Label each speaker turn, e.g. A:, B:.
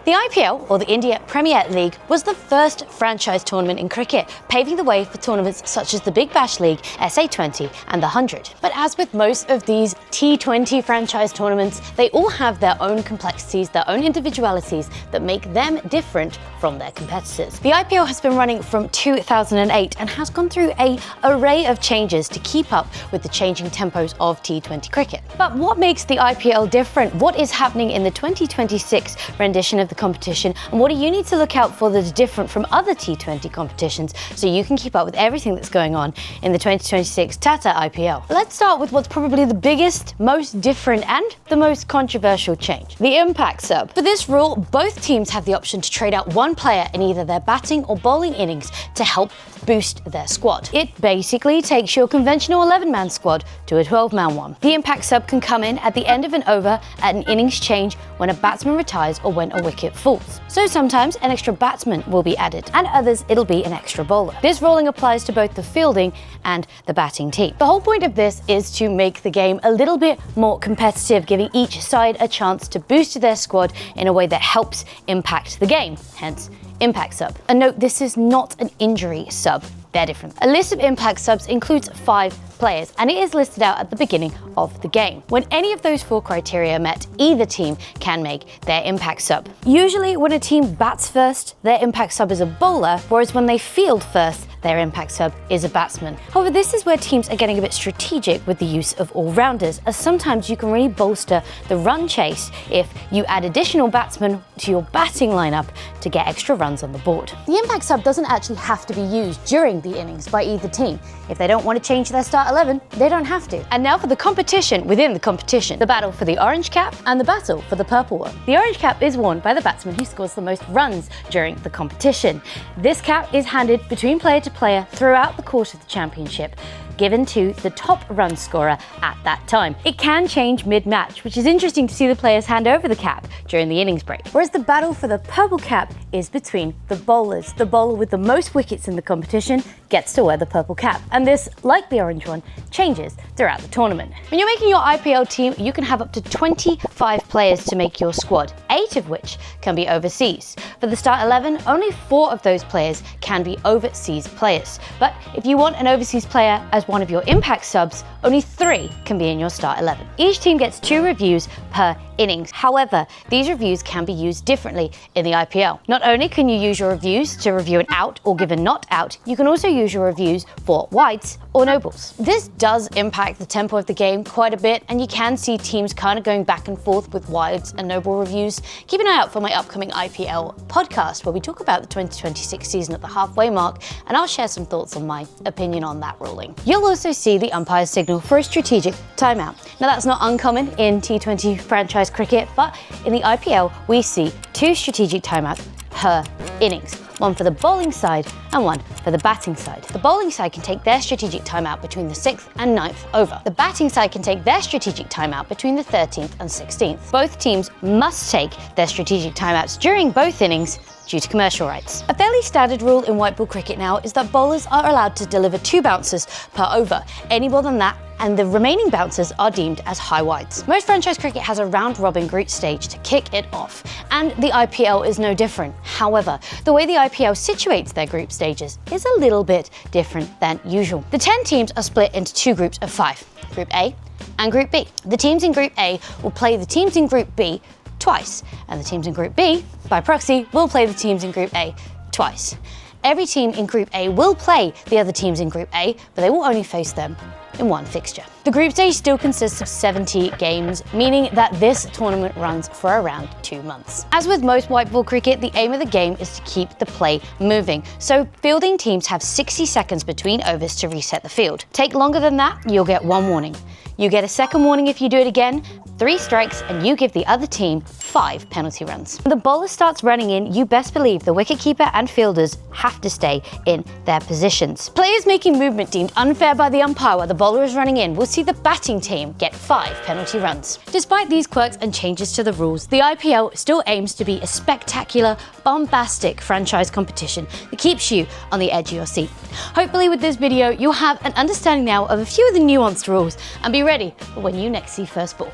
A: The IPL, or the India Premier League, was the first franchise tournament in cricket, paving the way for tournaments such as the Big Bash League, SA20 and the 100. But as with most of these T20 franchise tournaments, they all have their own complexities, their own individualities that make them different from their competitors. The IPL has been running from 2008 and has gone through an array of changes to keep up with the changing tempos of T20 cricket. But what makes the IPL different? What is happening in the 2026 rendition of the competition, and what do you need to look out for that is different from other T20 competitions so you can keep up with everything that's going on in the 2026 Tata IPL? Let's start with what's probably the biggest, most different and the most controversial change, the impact sub. For this rule, both teams have the option to trade out one player in either their batting or bowling innings to help boost their squad. It basically takes your conventional 11-man squad to a 12-man one. The impact sub can come in at the end of an over at an innings change when a batsman retires or when a wicket falls. So sometimes an extra batsman will be added, and others it'll be an extra bowler. This ruling applies to both the fielding and the batting team. The whole point of this is to make the game a little bit more competitive, giving each side a chance to boost their squad in a way that helps impact the game, hence impact sub. And note, this is not an injury sub. They're different. A list of impact subs includes 5 players, and it is listed out at the beginning of the game. When any of those 4 criteria are met, either team can make their impact sub. Usually when a team bats first, their impact sub is a bowler, whereas when they field first, their impact sub is a batsman. However, this is where teams are getting a bit strategic with the use of all-rounders, as sometimes you can really bolster the run chase if you add additional batsmen to your batting lineup to get extra runs on the board. The impact sub doesn't actually have to be used during the innings by either team. If they don't want to change their start 11, they don't have to. And now for the competition within the competition, the battle for the orange cap and the battle for the purple one. The orange cap is worn by the batsman who scores the most runs during the competition. This cap is handed between player to player throughout the course of the championship, given to the top run scorer at that time. It can change mid-match, which is interesting to see the players hand over the cap during the innings break. Whereas the battle for the purple cap is between the bowlers. The bowler with the most wickets in the competition gets to wear the purple cap. And this, like the orange one, changes throughout the tournament. When you're making your IPL team, you can have up to 25 players to make your squad, 8 of which can be overseas. For the start 11, only 4 of those players can be overseas players. But if you want an overseas player as one of your impact subs, only 3 can be in your start 11. Each team gets 2 reviews per innings. However, these reviews can be used differently in the IPL. Not only can you use your reviews to review an out or give a not out, you can also use your reviews for wides or no balls. This does impact the tempo of the game quite a bit, and you can see teams kind of going back and forth with wides and no ball reviews. Keep an eye out for my upcoming IPL podcast where we talk about the 2026 season at the halfway mark, and I'll share some thoughts on my opinion on that ruling. You'll also see the umpire's signal for a strategic timeout. Now that's not uncommon in T20 franchise cricket, but in the IPL we see 2 strategic timeouts per innings, one for the bowling side and one for the batting side. The bowling side can take their strategic timeout between the 6th and 9th over. The batting side can take their strategic timeout between the 13th and 16th. Both teams must take their strategic timeouts during both innings due to commercial rights. A fairly standard rule in white ball cricket now is that bowlers are allowed to deliver 2 bounces per over. Any more than that, and the remaining bounces are deemed as high wides. Most franchise cricket has a round-robin group stage to kick it off, and the IPL is no different. However, the way the IPL situates their group stages is a little bit different than usual. The 10 teams are split into 2 groups of 5, Group A and Group B. The teams in Group A will play the teams in Group B twice, and the teams in Group B, by proxy, will play the teams in Group A twice. Every team in Group A will play the other teams in Group A, but they will only face them in one fixture. The group stage still consists of 70 games, meaning that this tournament runs for around 2 months. As with most white ball cricket, the aim of the game is to keep the play moving, so fielding teams have 60 seconds between overs to reset the field. Take longer than that, you'll get 1 warning. You get a second warning if you do it again, 3 strikes, and you give the other team 5 penalty runs. When the bowler starts running in, you best believe the wicketkeeper and fielders have to stay in their positions. Players making movement deemed unfair by the umpire while the bowler is running in will see the batting team get 5 penalty runs. Despite these quirks and changes to the rules, the IPL still aims to be a spectacular, bombastic franchise competition that keeps you on the edge of your seat. Hopefully with this video, you'll have an understanding now of a few of the nuanced rules and be ready for when you next see first ball.